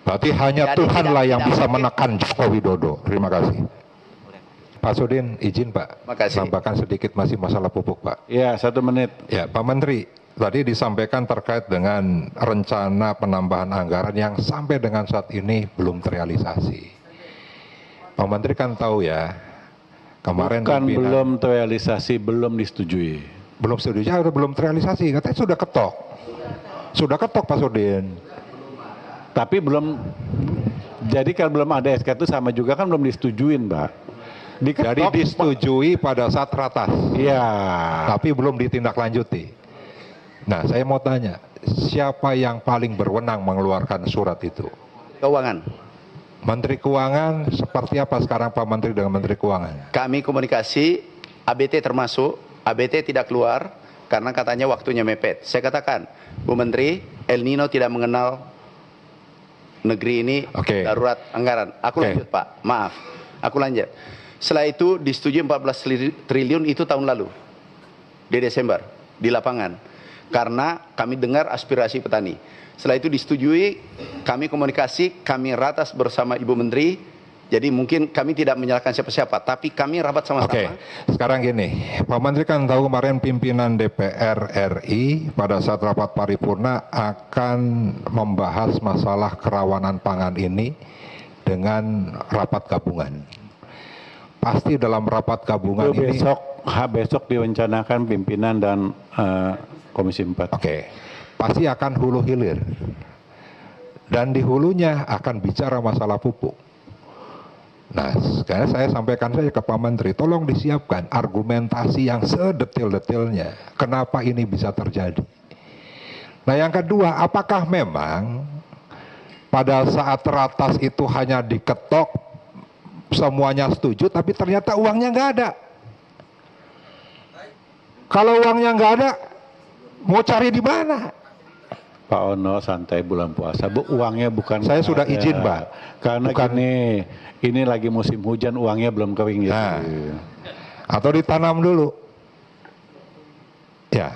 Berarti hanya Jadi Tuhanlah yang tidak bisa mungkin. menekan Joko Widodo. Terima kasih. Pak Sudin, izin Pak, Makasih. tambahkan sedikit masih masalah pupuk Pak. Ya, 1 menit. Ya Pak Menteri, tadi disampaikan terkait dengan rencana penambahan anggaran yang sampai dengan saat ini belum terrealisasi. Pak Menteri kan tahu ya, kemarin Bukan pimpinan- belum terrealisasi, belum disetujui. belum setuju, udah belum terrealisasi, katanya sudah ketok. Sudah ketok Pak Sudin. Tapi belum, jadi kalau belum ada SK itu sama juga kan belum disetujuin, Mbak. Diketok, Jadi disetujui pada saat ratas, Iya. tapi belum ditindaklanjuti. Nah, saya mau tanya, siapa yang paling berwenang mengeluarkan surat itu? Keuangan. Menteri Keuangan, seperti apa sekarang Pak Menteri dengan Menteri Keuangan? Kami komunikasi, ABT termasuk, ABT tidak keluar karena katanya waktunya mepet. Saya katakan, Bu Menteri, El Nino tidak mengenal negeri ini Oke. darurat anggaran. Aku Oke. lanjut Pak, maaf. Aku lanjut. Setelah itu disetujui 14 triliun itu tahun lalu, di Desember, di lapangan. Karena kami dengar aspirasi petani. Setelah itu disetujui, kami komunikasi, kami ratas bersama Ibu Menteri. Jadi mungkin kami tidak menyalahkan siapa-siapa, tapi kami rapat Oke, sama-sama. sekarang gini, Pak Menteri kan tahu kemarin pimpinan DPR RI pada saat rapat paripurna akan membahas masalah kerawanan pangan ini dengan rapat gabungan. Pasti dalam rapat gabungan Itu ini. besok direncanakan pimpinan dan Komisi 4. Oke, pasti akan hulu hilir. Dan di hulunya akan bicara masalah pupuk. Nah, sekarang saya sampaikan saja ke Pak Menteri, tolong disiapkan argumentasi yang sedetil-detilnya. Kenapa ini bisa terjadi? Nah, yang kedua, apakah memang pada saat ratas itu hanya diketok, semuanya setuju, tapi ternyata uangnya nggak ada? Kalau uangnya nggak ada, mau cari di mana? Pak Ono santai bulan puasa. Bu, uangnya bukan. Saya sudah izin, Pak. Karena Bukan- ini lagi musim hujan, uangnya belum kering gitu. Nah, atau ditanam dulu. Ya,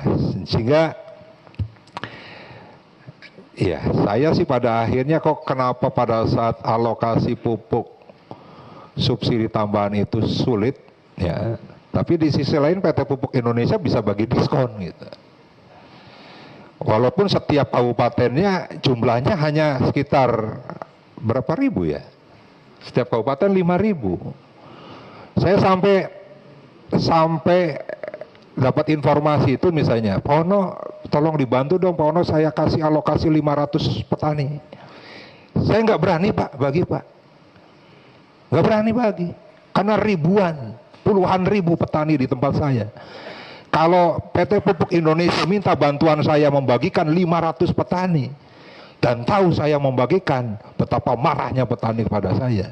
sehingga ya, saya sih pada akhirnya kok kenapa pada saat alokasi pupuk subsidi tambahan itu sulit ya. Tapi di sisi lain PT Pupuk Indonesia bisa bagi diskon gitu. Walaupun setiap kabupatennya jumlahnya hanya sekitar berapa ribu ya? Setiap kabupaten 5.000. Saya sampai dapat informasi itu misalnya, Pak Ono tolong dibantu dong Pak Ono, saya kasih alokasi 500 petani. Saya nggak berani Pak bagi Pak. Nggak berani bagi. Karena ribuan, puluhan ribu petani di tempat saya. Kalau PT Pupuk Indonesia minta bantuan saya membagikan 500 petani, dan tahu saya membagikan, betapa marahnya petani kepada saya.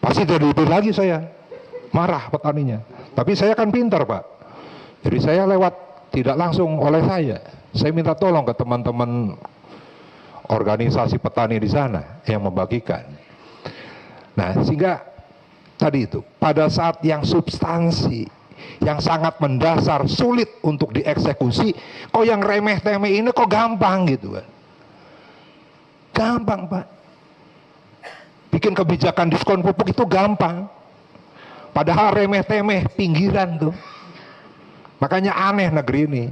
Pasti terlebih lagi saya, marah petaninya. Tapi saya kan pintar Pak. Jadi saya lewat, tidak langsung oleh saya minta tolong ke teman-teman organisasi petani di sana yang membagikan. Nah, sehingga tadi itu, pada saat yang substansi, yang sangat mendasar, sulit untuk dieksekusi, kok yang remeh-temeh ini kok gampang gitu kan. Gampang Pak. Bikin kebijakan diskon pupuk itu gampang. Padahal remeh-temeh pinggiran tuh. Makanya aneh negeri ini.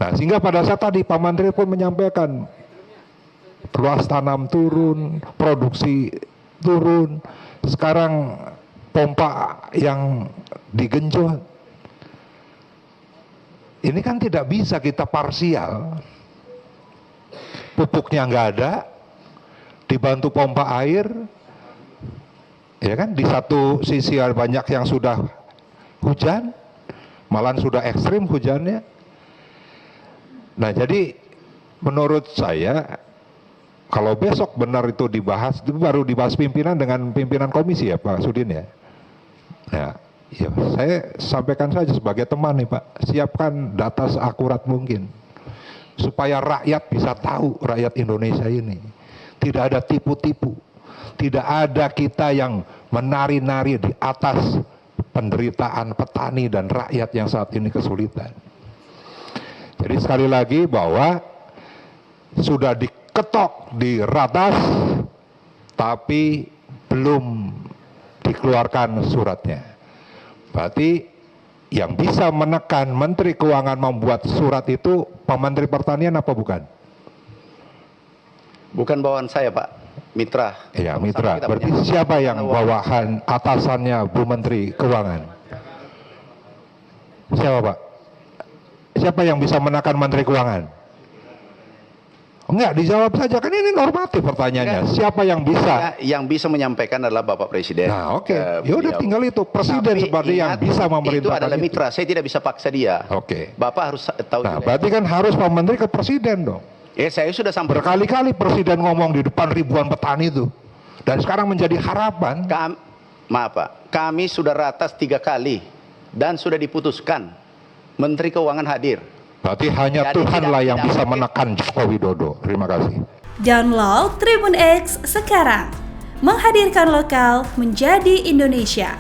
Nah, sehingga pada saat tadi Pak Menteri pun menyampaikan, luas tanam turun, produksi turun, sekarang pompa yang digenjot. Ini kan tidak bisa kita parsial. Pupuknya nggak ada, dibantu pompa air, ya kan? Di satu sisi banyak yang sudah hujan, malah sudah ekstrim hujannya. Nah, jadi menurut saya, kalau besok benar itu dibahas, itu baru dibahas pimpinan dengan pimpinan komisi ya Pak Sudin ya. Nah, ya saya sampaikan saja sebagai teman nih Pak, siapkan data seakurat mungkin supaya rakyat bisa tahu, rakyat Indonesia ini tidak ada tipu-tipu, tidak ada kita yang menari-nari di atas penderitaan petani dan rakyat yang saat ini kesulitan. Jadi sekali lagi bahwa sudah diketok di ratas, tapi belum dikeluarkan suratnya. Berarti yang bisa menekan Menteri Keuangan membuat surat itu Pak Menteri Pertanian apa bukan? Bukan bawaan saya, Pak. Mitra. Ya, mitra. Berarti siapa yang bawahan atasannya Bu Menteri Keuangan? Siapa, Pak? Siapa yang bisa menekan Menteri Keuangan? Enggak, dijawab saja, kan ini normatif pertanyaannya. Siapa yang bisa? Yang bisa menyampaikan adalah Bapak Presiden. Nah, oke. Ya udah tinggal itu presiden Tapi seperti yang bisa memerintahkan itu adalah mitra, saya tidak bisa paksa dia. Oke. Bapak harus tahu Nah, juga. berarti kan harus Pak Menteri ke presiden dong. Saya sudah sampaikan. Berkali-kali presiden ngomong di depan ribuan petani itu. Dan sekarang menjadi harapan. Maaf Pak, kami sudah ratas 3 kali dan sudah diputuskan Menteri Keuangan hadir. Berarti hanya Jadi Tuhanlah yang tidak bisa mungkin. menekan Joko Widodo. Terima kasih. Download Tribun X sekarang. Menghadirkan lokal menjadi Indonesia.